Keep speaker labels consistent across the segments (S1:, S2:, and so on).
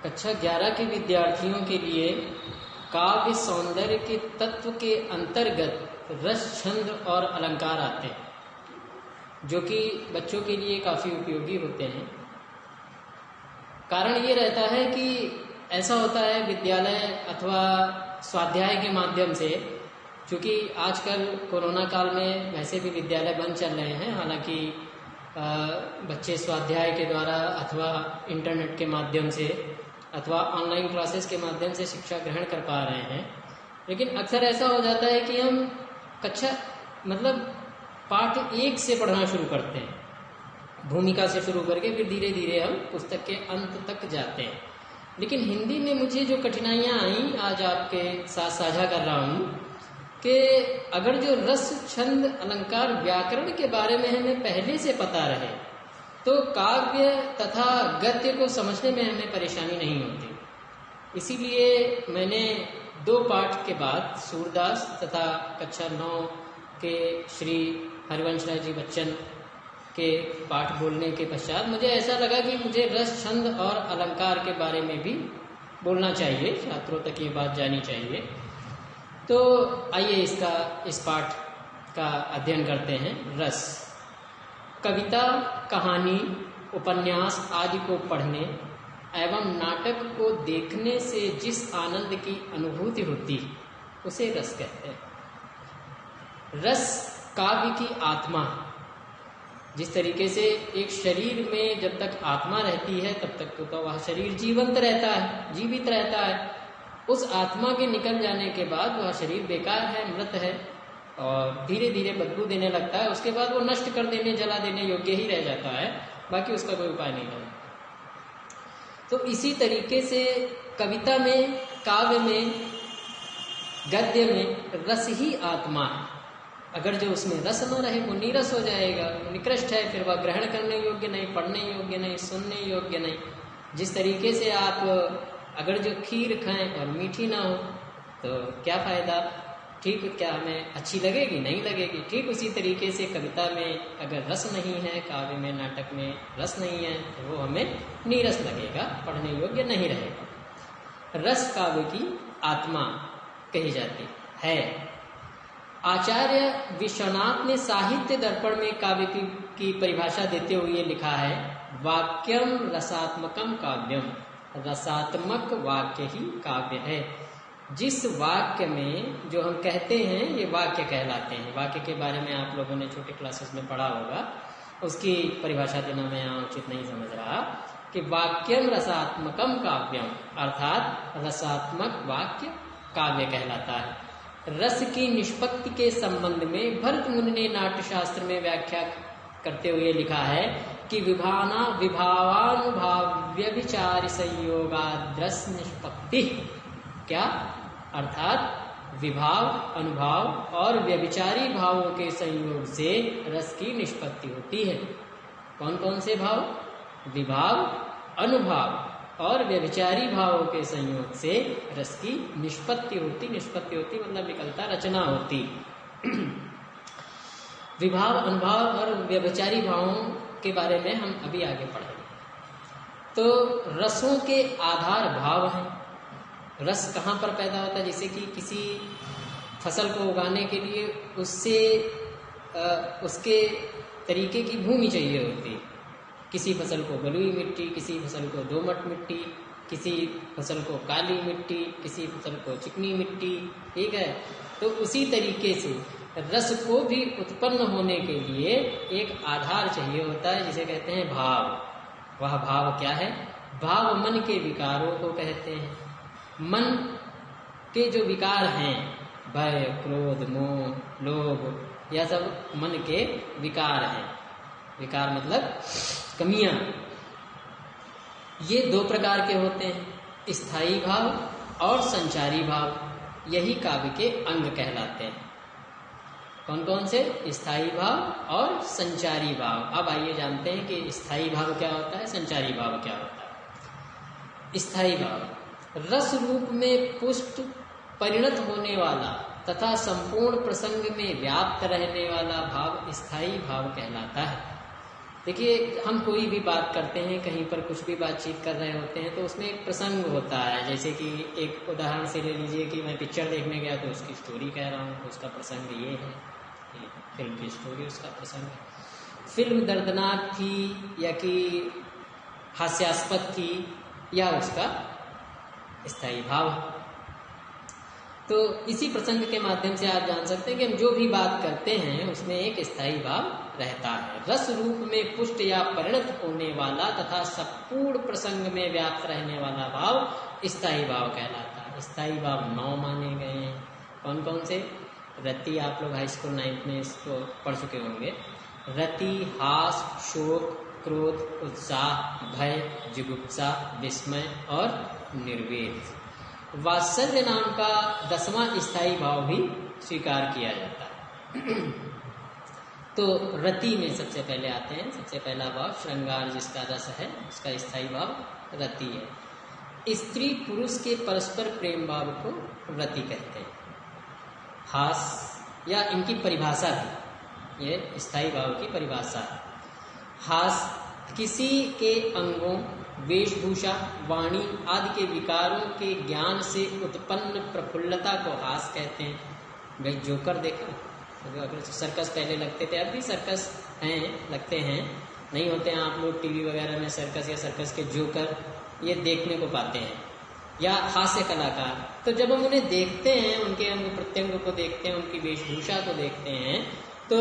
S1: कक्षा 11 के विद्यार्थियों के लिए काव्य सौंदर्य के तत्व के अंतर्गत रस, छंद और अलंकार आते हैं, जो कि बच्चों के लिए काफ़ी उपयोगी होते हैं। कारण ये रहता है कि ऐसा होता है विद्यालय अथवा स्वाध्याय के माध्यम से, क्योंकि आजकल कोरोना काल में वैसे भी विद्यालय बंद चल रहे हैं, हालांकि बच्चे स्वाध्याय के द्वारा अथवा इंटरनेट के माध्यम से अथवा ऑनलाइन क्लासेस के माध्यम से शिक्षा ग्रहण कर पा रहे हैं। लेकिन अक्सर ऐसा हो जाता है कि हम कक्षा मतलब पाठ 1 से पढ़ना शुरू करते हैं, भूमिका से शुरू करके फिर धीरे धीरे हम पुस्तक के अंत तक जाते हैं। लेकिन हिंदी में मुझे जो कठिनाइयाँ आई आज आपके साथ साझा कर रहा हूँ कि अगर जो रस, छंद, अलंकार, व्याकरण के बारे में हमें पहले से पता रहे तो काव्य तथा गद्य को समझने में हमें परेशानी नहीं होती। इसीलिए मैंने 2 पाठ के बाद सूरदास तथा कक्षा 9 के श्री हरिवंश राय जी बच्चन के पाठ बोलने के पश्चात मुझे ऐसा लगा कि मुझे रस, छंद और अलंकार के बारे में भी बोलना चाहिए, छात्रों तक ये बात जानी चाहिए। तो आइए इस पाठ का अध्ययन करते हैं। रस। कविता, कहानी, उपन्यास आदि को पढ़ने एवं नाटक को देखने से जिस आनंद की अनुभूति होती उसे रस कहते हैं। रस काव्य की आत्मा। जिस तरीके से एक शरीर में जब तक आत्मा रहती है तब तक तो वह शरीर जीवंत रहता है, जीवित रहता है। उस आत्मा के निकल जाने के बाद वह शरीर बेकार है, मृत है और धीरे धीरे बदबू देने लगता है। उसके बाद वो नष्ट कर देने, जला देने योग्य ही रह जाता है, बाकी उसका कोई उपाय नहीं है। तो इसी तरीके से कविता में, काव्य में, गद्य में रस ही आत्मा है। अगर जो उसमें रस न रहे वो नीरस हो जाएगा, निकृष्ट है, फिर वह ग्रहण करने योग्य नहीं, पढ़ने योग्य नहीं, सुनने योग्य नहीं। जिस तरीके से आप अगर जो खीर खाएं और मीठी ना हो तो क्या फ़ायदा, ठीक क्या हमें अच्छी लगेगी, नहीं लगेगी। ठीक उसी तरीके से कविता में अगर रस नहीं है, काव्य में, नाटक में रस नहीं है तो वो हमें नीरस लगेगा, पढ़ने योग्य नहीं रहेगा। रस काव्य की आत्मा कही जाती है। आचार्य विश्वनाथ ने साहित्य दर्पण में काव्य की परिभाषा देते हुए लिखा है, वाक्यम रसात्मकम काव्यम। रसात्मक वाक्य ही काव्य है। जिस वाक्य में जो हम कहते हैं ये वाक्य कहलाते हैं। वाक्य के बारे में आप लोगों ने छोटे क्लासेस में पढ़ा होगा, उसकी परिभाषा देना मैं यहाँ उचित नहीं समझ रहा कि वाक्यम रसात्मकम काव्यम, अर्थात रसात्मक वाक्य काव्य कहलाता है। रस की निष्पत्ति के संबंध में भरत मुनि ने नाट्यशास्त्र में व्याख्या करते हुए लिखा है कि विभावानुभाव्य विचार संयोगाद रस निष्पत्ति। क्या अर्थात विभाव, अनुभाव और व्यभिचारी भावों के संयोग से रस की निष्पत्ति होती है। कौन कौन से भाव? विभाव, अनुभाव और व्यभिचारी भावों के संयोग से रस की निष्पत्ति होती। निष्पत्ति होती मतलब निकलता, रचना होती। विभाव, अनुभाव और व्यभिचारी भावों के बारे में हम अभी आगे पढ़ेंगे। तो रसों के आधार भाव हैं। रस कहाँ पर पैदा होता है? जैसे कि किसी फसल को उगाने के लिए उसके तरीके की भूमि चाहिए होती है। किसी फसल को बलुई मिट्टी, किसी फसल को दोमट मिट्टी, किसी फसल को काली मिट्टी, किसी फसल को चिकनी मिट्टी, ठीक है। तो उसी तरीके से रस को भी उत्पन्न होने के लिए एक आधार चाहिए होता है, जिसे कहते हैं भाव। वह भाव क्या है? भाव मन के विकारों को कहते हैं। मन के जो विकार हैं, भय, क्रोध, मोह, लोभ, यह सब मन के विकार हैं। विकार मतलब कमियां। ये 2 प्रकार के होते हैं, स्थायी भाव और संचारी भाव। यही काव्य के अंग कहलाते हैं। कौन कौन से? स्थायी भाव और संचारी भाव। अब आइए जानते हैं कि स्थायी भाव क्या होता है, संचारी भाव क्या होता है। स्थायी भाव रस रूप में पुष्ट परिणत होने वाला तथा संपूर्ण प्रसंग में व्याप्त रहने वाला भाव स्थायी भाव कहलाता है। देखिए, हम कोई भी बात करते हैं, कहीं पर कुछ भी बातचीत कर रहे होते हैं तो उसमें एक प्रसंग होता है। जैसे कि एक उदाहरण से ले लीजिए कि मैं पिक्चर देखने गया तो उसकी स्टोरी कह रहा हूँ, तो उसका प्रसंग ये है, फिल्म की स्टोरी उसका प्रसंग है। फिल्म दर्दनाक थी या कि हास्यास्पद थी या उसका स्थायी भाव। तो इसी प्रसंग के माध्यम से आप जान सकते हैं कि हम जो भी बात करते हैं उसमें एक स्थायी भाव रहता है। रस रूप में पुष्ट या परिणत होने वाला तथा संपूर्ण प्रसंग में व्याप्त रहने वाला भाव स्थायी भाव कहलाता है। स्थायी भाव 9 माने गए हैं। कौन कौन से? रति, आप लोग हाई स्कूल 9th में इसको पढ़ चुके होंगे। रति, हास, शोक, क्रोध, उत्साह, भय, जुगुप्सा, विस्मय और निर्वेद। वात्सल्य नाम का 10वां स्थायी भाव भी स्वीकार किया जाता है। तो रति में सबसे पहले आते हैं। सबसे पहला भाव श्रृंगार, जिसका रस है, उसका स्थायी भाव रति है। स्त्री पुरुष के परस्पर प्रेम भाव को रति कहते हैं। हास या इनकी परिभाषा भी, ये स्थायी भाव की परिभाषा है। हास किसी के अंगों, वेशभूषा, वाणी आदि के विकारों के ज्ञान से उत्पन्न प्रफुल्लता को हास कहते हैं। भाई जोकर देखा, अगर सर्कस पहले लगते थे, अब भी सर्कस हैं, लगते हैं, नहीं होते हैं आप लोग टीवी वगैरह में सर्कस या सर्कस के जोकर ये देखने को पाते हैं, या हास्य कलाकार। तो जब हम उन्हें देखते हैं, उनके अंग प्रत्यंग को देखते हैं, उनकी वेशभूषा को देखते हैं, तो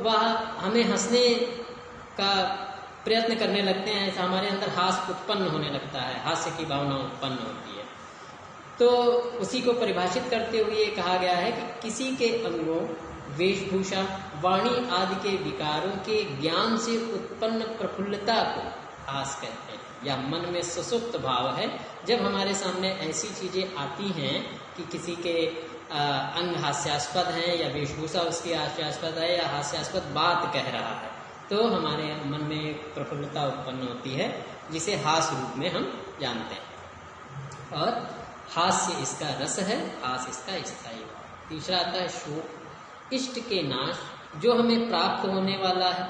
S1: वह हमें हंसने का प्रयत्न करने लगते हैं। ऐसा हमारे अंदर हास्य उत्पन्न होने लगता है, हास्य की भावना उत्पन्न होती है। तो उसी को परिभाषित करते हुए कहा गया है कि किसी के अंगों, वेशभूषा, वाणी आदि के विकारों के ज्ञान से उत्पन्न प्रफुल्लता को हास कहते हैं, या मन में सुसुप्त भाव है। जब हमारे सामने ऐसी चीजें आती हैं कि किसी के अंग हास्यास्पद हैं, या वेशभूषा उसकी हास्यास्पद है, या हास्यास्पद बात कह रहा है, तो हमारे मन में एक प्रफुल्लता उत्पन्न होती है, जिसे हास्य रूप में हम जानते हैं। और हास्य इसका रस है, हास्य इसका स्थायी भाव। तीसरा आता है शोक। इष्ट के नाश, जो हमें प्राप्त होने वाला है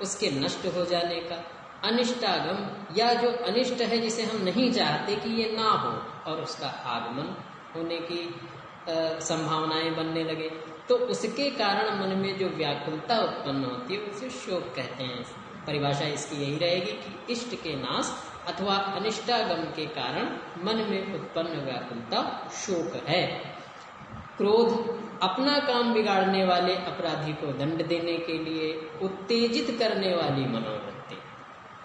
S1: उसके नष्ट हो जाने का। अनिष्टागम, या जो अनिष्ट है जिसे हम नहीं चाहते कि ये ना हो, और उसका आगमन होने की संभावनाएं बनने लगे, तो उसके कारण मन में जो व्याकुलता उत्पन्न होती है उसे शोक कहते हैं। परिभाषा इसकी यही रहेगी कि इष्ट के नाश अथवा अनिष्टागम के कारण मन में उत्पन्न व्याकुलता शोक है। क्रोध, अपना काम बिगाड़ने वाले अपराधी को दंड देने के लिए उत्तेजित करने वाली मनोवृत्ति।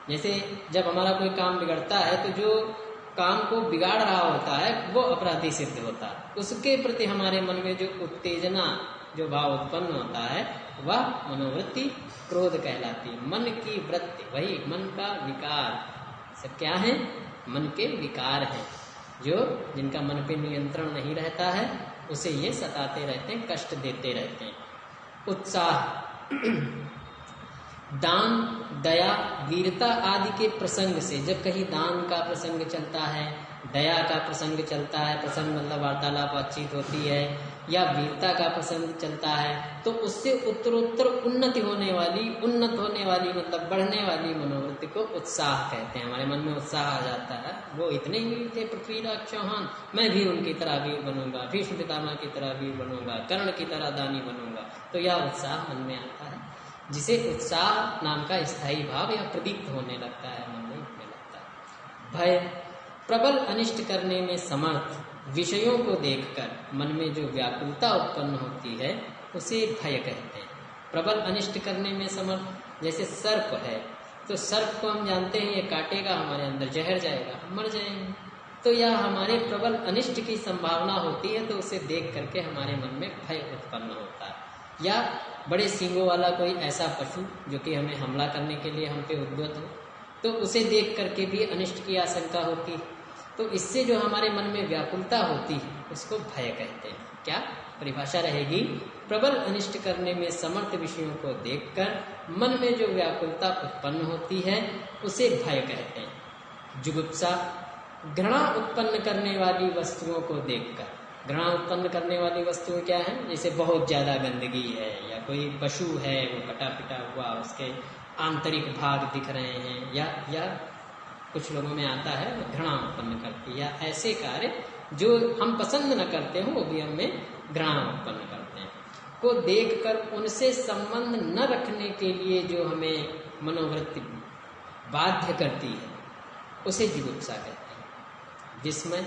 S1: जैसे जब हमारा कोई काम बिगड़ता है तो जो काम को बिगाड़ रहा होता है वो अपराधी सिद्ध होता है, उसके प्रति हमारे मन में जो उत्तेजना, जो भाव उत्पन्न होता है वह मनोवृत्ति क्रोध कहलाती है। मन की वृत्ति, वही मन का विकार, सब क्या है? मन के विकार हैं, जो जिनका मन पे नियंत्रण नहीं रहता है उसे ये सताते रहते हैं, कष्ट देते रहते हैं। उत्साह, दान, दया, वीरता आदि के प्रसंग से, जब कहीं दान का प्रसंग चलता है, दया का प्रसंग चलता है, प्रसंग मतलब वार्तालाप बातचीत होती है, या वीरता का प्रसंग चलता है, तो उससे उत्तरोत्तर उन्नत होने वाली मतलब बढ़ने वाली मनोवृत्ति को उत्साह कहते हैं। हमारे मन में उत्साह आ जाता है, वो इतने वीर थे पृथ्वीराज चौहान, मैं भी उनकी तरह वीर बनूंगा, भीष्म पितामह की तरह वीर बनूंगा, कर्ण की तरह दानी बनूंगा। तो यह उत्साह मन में आता है, जिसे उत्साह नाम का स्थायी भाव या प्रदीप्त होने लगता है, मन में होने लगता है। भय, प्रबल अनिष्ट करने में समर्थ विषयों को देखकर मन में जो व्याकुलता उत्पन्न होती है उसे भय कहते हैं। प्रबल अनिष्ट करने में समर्थ, जैसे सर्प है, तो सर्प को हम जानते हैं ये काटेगा, हमारे अंदर जहर जाएगा, हम मर जाएंगे। तो यह हमारे प्रबल अनिष्ट की संभावना होती है, तो उसे देख करके हमारे मन में भय उत्पन्न होता है। या बड़े सींगों वाला कोई ऐसा पशु जो कि हमें हमला करने के लिए हम पे उद्यत हो, तो उसे देख करके भी अनिष्ट की आशंका होती है। तो इससे जो हमारे मन में व्याकुलता होती है उसको भय कहते हैं। क्या परिभाषा रहेगी? प्रबल अनिष्ट करने में समर्थ विषयों को देखकर मन में जो व्याकुलता उत्पन्न होती है उसे भय कहते हैं। जुगुप्सा, घृणा उत्पन्न करने वाली वस्तुओं को देखकर। घृणा उत्पन्न करने वाली वस्तुएं क्या है? जैसे बहुत ज्यादा गंदगी है, या कोई पशु है वो कटा पिटा हुआ, उसके आंतरिक भाग दिख रहे हैं, या कुछ लोगों में आता है घृणा उत्पन्न करती है, या ऐसे कार्य जो हम पसंद न करते हो वो भी हमें घृणा उत्पन्न करते हैं, को देखकर उनसे संबंध न रखने के लिए जो हमें मनोवृत्ति बाध्य करती है उसे जिगुप्सा कहते हैं। जिसमें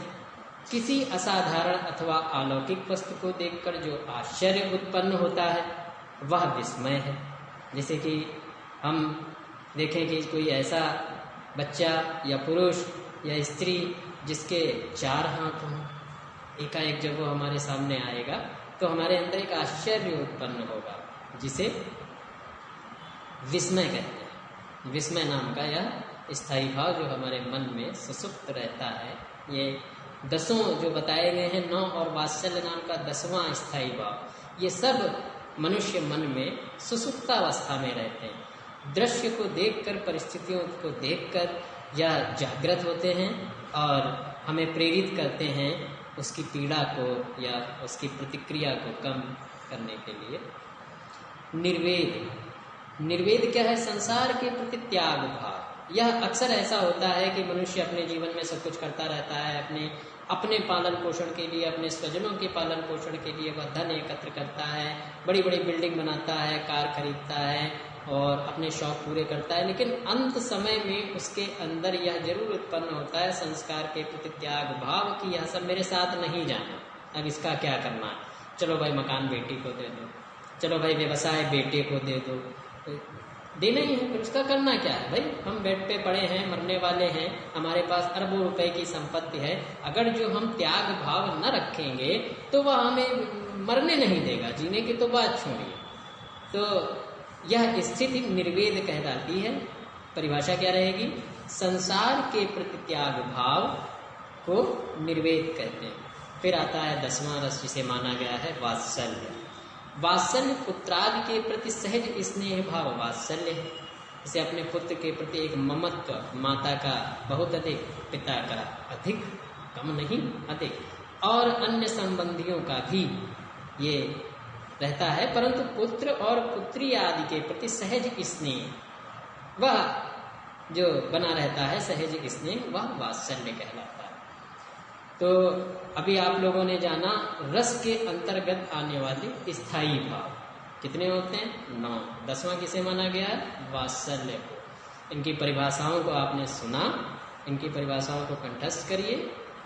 S1: किसी असाधारण अथवा अलौकिक वस्तु को देखकर जो आश्चर्य उत्पन्न होता है वह विस्मय है। जैसे कि हम देखें कि कोई ऐसा बच्चा या पुरुष या स्त्री जिसके 4 हाथ हों, एकाएक जब वो हमारे सामने आएगा तो हमारे अंदर एक आश्चर्य उत्पन्न होगा, जिसे विस्मय कहते हैं। विस्मय नाम का यह स्थायी भाव जो हमारे मन में सुसुप्त रहता है, ये 10 जो बताए गए हैं 9 और वात्सल्य नाम का 10वां स्थायी भाव, ये सब मनुष्य मन में सुसुप्तावस्था में रहते हैं। दृश्य को देखकर, परिस्थितियों को देखकर यह जागृत होते हैं और हमें प्रेरित करते हैं उसकी पीड़ा को या उसकी प्रतिक्रिया को कम करने के लिए। निर्वेद क्या है? संसार के प्रति त्याग भाव। यह अक्सर ऐसा होता है कि मनुष्य अपने जीवन में सब कुछ करता रहता है, अपने पालन पोषण के लिए, अपने स्वजनों के पालन पोषण के लिए वह धन एकत्र करता है, बड़ी बड़ी बिल्डिंग बनाता है, कार खरीदता है और अपने शौक पूरे करता है, लेकिन अंत समय में उसके अंदर यह जरूर उत्पन्न होता है संस्कार के प्रति त्याग भाव कि यह सब मेरे साथ नहीं जाना, अब इसका क्या करना है, चलो भाई मकान बेटी को दे दो, चलो भाई व्यवसाय बेटे को दे दो, देना ही है, फिर उसका करना क्या है भाई, हम बेड पे पड़े हैं, मरने वाले हैं, हमारे पास अरबों रुपए की संपत्ति है, अगर जो हम त्याग भाव न रखेंगे तो वह हमें मरने नहीं देगा, जीने की तो बात छोड़िए। तो यह स्थिति निर्वेद कहलाती है। परिभाषा क्या रहेगी? संसार के प्रति त्याग भाव को निर्वेद कहते हैं। फिर आता है 10वां रस जिसे माना गया है वात्सल्य। वात्सल्य पुत्रादि के प्रति सहज स्नेह भाव वात्सल्य है। इसे अपने पुत्र के प्रति एक ममत्व, माता का बहुत अधिक, पिता का अधिक, कम नहीं अधिक, और अन्य संबंधियों का भी ये रहता है, परंतु पुत्र और पुत्री आदि के प्रति सहज स्नेह वह जो बना रहता है, सहज स्नेह, वह वात्सल्य कहलाता है। तो अभी आप लोगों ने जाना रस के अंतर्गत आने वाले स्थायी भाव कितने होते हैं? 9। 10वां किसे माना गया है? वात्सल्य को। इनकी परिभाषाओं को आपने सुना, इनकी परिभाषाओं को कंठस्थ करिए,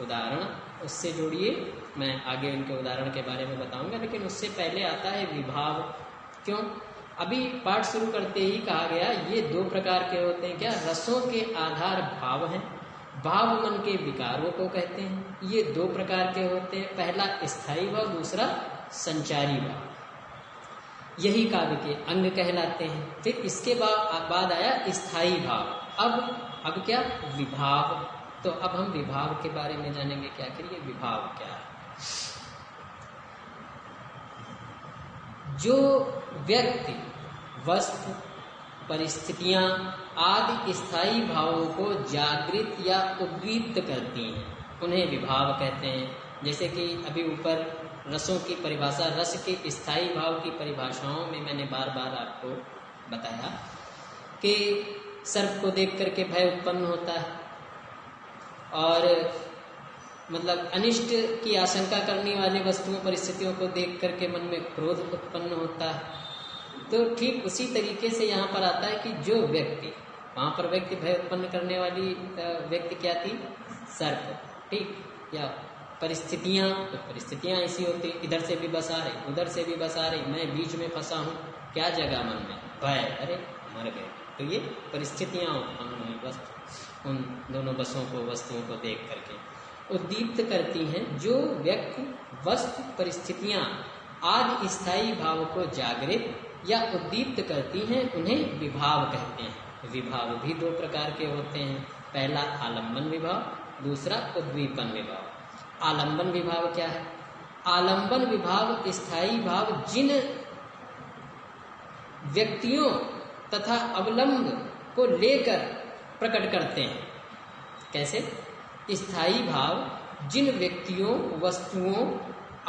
S1: उदाहरण उससे जोड़िए। मैं आगे इनके उदाहरण के बारे में बताऊंगा, लेकिन उससे पहले आता है विभाव। क्यों? अभी पाठ शुरू करते ही कहा गया ये 2 प्रकार के होते हैं। क्या? रसों के आधार भाव हैं, भाव मन के विकारों को कहते हैं। ये 2 प्रकार के होते हैं, पहला स्थायी भाव, दूसरा संचारी भाव। यही काव्य के अंग कहलाते हैं। फिर इसके बाद आया स्थायी भाव। अब क्या? विभाव। तो अब हम विभाव के बारे में जानेंगे। क्या करिए? विभाव क्या है? जो व्यक्ति, वस्तु, परिस्थितियां आदि स्थायी भावों को जागृत या उद्दीप्त करती हैं, उन्हें विभाव कहते हैं। जैसे कि अभी ऊपर रसों की परिभाषा, रस के स्थायी भाव की परिभाषाओं में मैंने बार बार आपको बताया कि सर्प को देख करके भय उत्पन्न होता है, और मतलब अनिष्ट की आशंका करने वाली वस्तुओं, परिस्थितियों को देख करके मन में क्रोध उत्पन्न होता है। तो ठीक उसी तरीके से यहाँ पर आता है कि जो व्यक्ति, वहां पर व्यक्ति भय उत्पन्न करने वाली व्यक्ति क्या थी? सर्प। ठीक? या परिस्थितियां, तो परिस्थितियां ऐसी होती, इधर से भी बस आ रही, उधर से भी बस आ रही, मैं बीच में फंसा हूँ, क्या जगह मन में? भय, अरे मर गए। तो ये परिस्थितियां उत्पन्न हुई बस उन दोनों बसों को, वस्तुओं को देख करके उद्दीप्त करती हैं। जो व्यक्ति, वस्तु, परिस्थितियां आदि स्थायी भाव को जागृत या उद्दीप्त करती हैं, उन्हें विभाव कहते हैं। विभाव भी 2 प्रकार के होते हैं, पहला आलंबन विभाव, दूसरा उद्दीपन विभाव। आलंबन विभाव क्या है? आलंबन विभाव स्थायी भाव जिन व्यक्तियों तथा अवलंब को लेकर प्रकट करते हैं। कैसे? स्थायी भाव जिन व्यक्तियों, वस्तुओं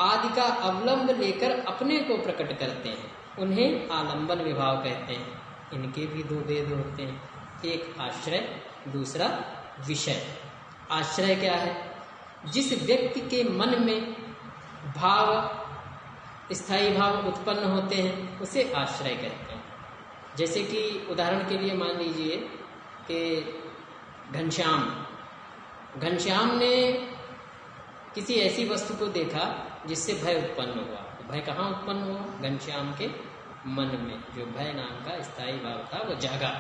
S1: आदि का अवलंब लेकर अपने को प्रकट करते हैं, उन्हें आलंबन विभाव कहते हैं। इनके भी दो भेद होते हैं, एक आश्रय, दूसरा विषय। आश्रय क्या है? जिस व्यक्ति के मन में भाव, स्थायी भाव उत्पन्न होते हैं उसे आश्रय कहते हैं। जैसे कि उदाहरण के लिए मान लीजिए कि घनश्याम ने किसी ऐसी वस्तु को देखा जिससे भय उत्पन्न हुआ। भय कहाँ उत्पन्न हुआ? घनश्याम के मन में जो भय नाम का स्थायी भाव था वो जागा।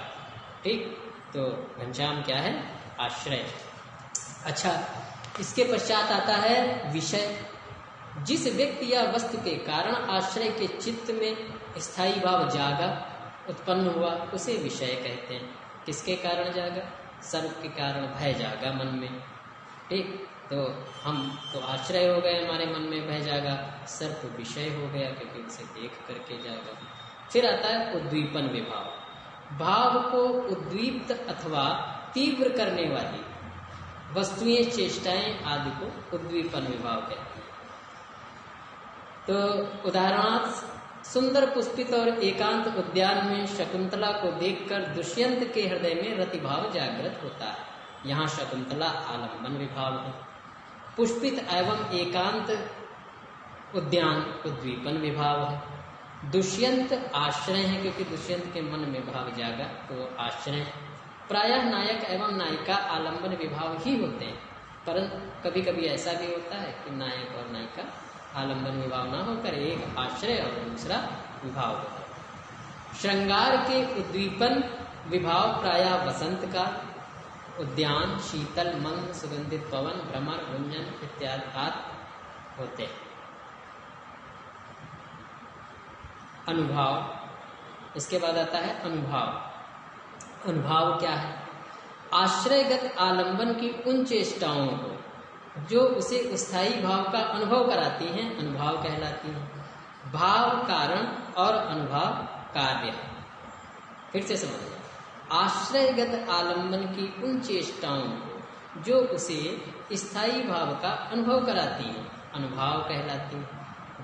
S1: ठीक, तो घनश्याम क्या है? आश्रय। अच्छा, इसके पश्चात आता है विषय। जिस व्यक्ति या वस्तु के कारण आश्रय के चित्त में स्थायी भाव जागा, उत्पन्न हुआ, उसे विषय कहते हैं। किसके कारण जागा? सर्प के कारण भय जागा मन में। ठीक, तो हम तो आश्रय हो गए, हमारे मन में भय जागा, सर्प विषय हो गया क्योंकि उसे देख करके जागा। फिर आता है उद्दीपन विभाव। भाव को उद्दीप्त अथवा तीव्र करने वाली वस्तुएं, चेष्टाएं आदि को उद्दीपन विभाव कहते हैं। तो उदाहरणार्थ, सुंदर पुष्पित और एकांत उद्यान में शकुंतला को देखकर दुष्यंत के हृदय में रतिभाव जागृत होता है। यहाँ शकुंतला आलंबन विभाव है। पुष्पित एवं एकांत उद्यान उद्दीपन विभाव है। दुष्यंत आश्रय है क्योंकि दुष्यंत के मन में भाव जागा तो आश्रय। प्रायः नायक एवं नायिका आलंबन विभाव ही होते हैं, परंतु कभी कभी ऐसा भी होता है कि नायक और नायिका आलंबन विभाव ना होकर एक आश्रय और दूसरा विभाव होता है। श्रृंगार के उद्दीपन विभाव प्रायः वसंत का उद्यान, शीतल, मंद, सुगंधित पवन, भ्रमर, गुंजन इत्यादि आदि होते हैं। अनुभव, इसके बाद आता है अनुभव। अनुभव क्या है? आश्रयगत आलंबन की उन चेष्टाओं को जो उसे स्थायी भाव का अनुभव कराती हैं अनुभव कहलाती हैं। भाव कारण और अनुभव कार्य। फिर से समझिए, आश्रयगत आलंबन की उन चेष्टाओं को जो उसे स्थायी भाव का अनुभव कराती हैं अनुभव कहलाती हैं।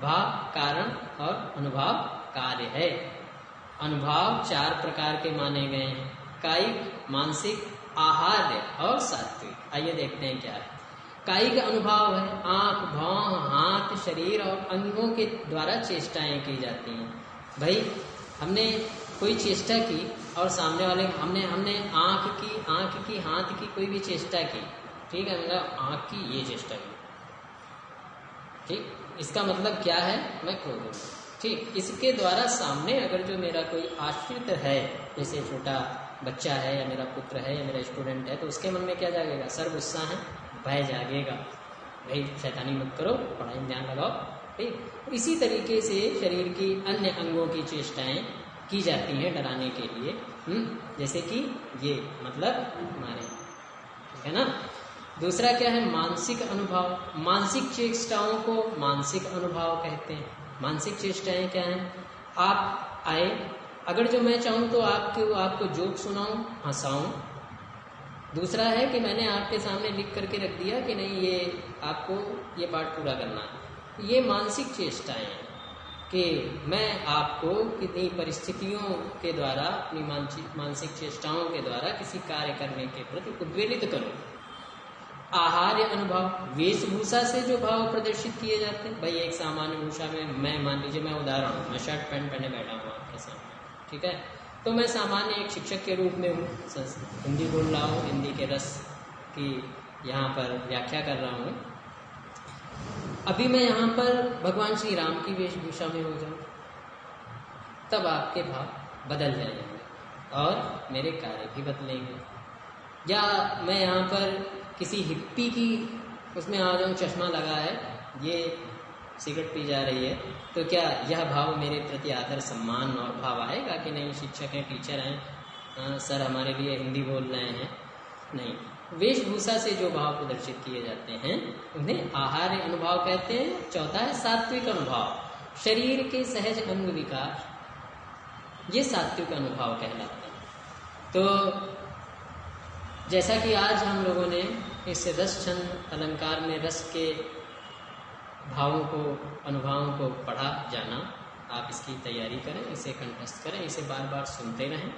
S1: भाव कारण और अनुभव कार्य है। अनुभव 4 प्रकार के माने गए हैं: कायिक, मानसिक, आहार्य और सात्विक। आइए देखते हैं क्या है। कायिक अनुभव है, आंख, भौं, हाथ, शरीर और अंगों के द्वारा चेष्टाएं की जाती हैं। भाई, हमने कोई चेष्टा की और सामने वाले हमने आंख की, हाथ की कोई भी चेष्टा की, ठीक है, मतलब आंख की ये चेष्टा की, ठीक, इसका मतलब क्या है? मैं खो दूंगा। ठीक, इसके द्वारा सामने अगर जो मेरा कोई आश्रित है, जैसे छोटा बच्चा है या मेरा पुत्र है या मेरा स्टूडेंट है, तो उसके मन में क्या जागेगा? सर्व गुस्सा है, भय जागेगा, भाई शैतानी मत करो, पढ़ाई में ध्यान लगाओ। ठीक, इसी तरीके से शरीर की अन्य अंगों की चेष्टाएं की जाती हैं डराने के लिए। जैसे कि ये मतलब हमारे, ठीक है ना। दूसरा क्या है? मानसिक अनुभव। मानसिक चेष्टाओं को मानसिक अनुभव कहते हैं। मानसिक चेष्टाएं क्या हैं? आप आए, अगर जो मैं चाहूँ तो आपको जोक सुनाऊं, हंसाऊं। दूसरा है कि मैंने आपके सामने लिख करके रख दिया कि नहीं, ये आपको ये पाठ पूरा करना है। ये मानसिक चेष्टाएं हैं कि मैं आपको कितनी परिस्थितियों के द्वारा, अपनी मानसिक चेष्टाओं के द्वारा किसी कार्य करने के प्रति उद्वेलित करूं। आहार्य अनुभव, वेशभूषा से जो भाव प्रदर्शित किए जाते हैं। भाई, एक सामान्य भूषा में मैं, मान लीजिए मैं उदाहरण हूँ, मैं शर्ट पैंट पहने बैठा हूँ आपके सामने, ठीक है, तो मैं सामान्य एक शिक्षक के रूप में हूँ, हिंदी बोल रहा हूँ, हिंदी के रस की यहाँ पर व्याख्या कर रहा हूँ। अभी मैं यहाँ पर भगवान श्री राम की वेशभूषा में हो जाऊँ, तब आपके भाव बदल जाएंगे और मेरे कार्य भी बदलेंगे। या मैं यहाँ पर किसी हिप्पी की उसमें आ जाऊँ, चश्मा लगा है, ये सिगरेट पी जा रही है, तो क्या यह भाव मेरे प्रति आदर सम्मान और भाव आएगा कि नहीं? शिक्षक हैं, टीचर हैं, सर हमारे लिए हिंदी बोल रहे हैं, नहीं। वेशभूषा से जो भाव प्रदर्शित किए जाते हैं उन्हें आहार्य अनुभव कहते हैं। चौथा है सात्विक अनुभव, शरीर के सहज अंग विकार, ये सात्विक अनुभव कहलाते हैं। तो जैसा कि आज हम लोगों ने इस रस छंद अलंकार में रस के भावों को, अनुभवों को पढ़ा, जाना, आप इसकी तैयारी करें, इसे कंठस्थ करें, इसे बार बार सुनते रहें।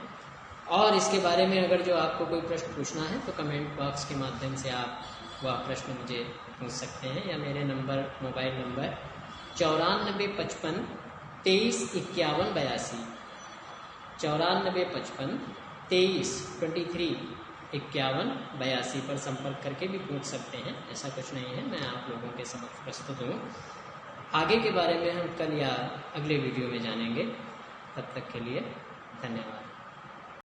S1: और इसके बारे में अगर जो आपको कोई प्रश्न पूछना है तो कमेंट बॉक्स के माध्यम से आप वह प्रश्न मुझे पूछ सकते हैं, या मेरे मोबाइल नंबर 9455 23 51 82 9455 23 51 82 पर संपर्क करके भी पूछ सकते हैं। ऐसा कुछ नहीं है, मैं आप लोगों के समक्ष प्रस्तुत हूँ। आगे के बारे में हम कल या अगले वीडियो में जानेंगे। तब तक के लिए धन्यवाद।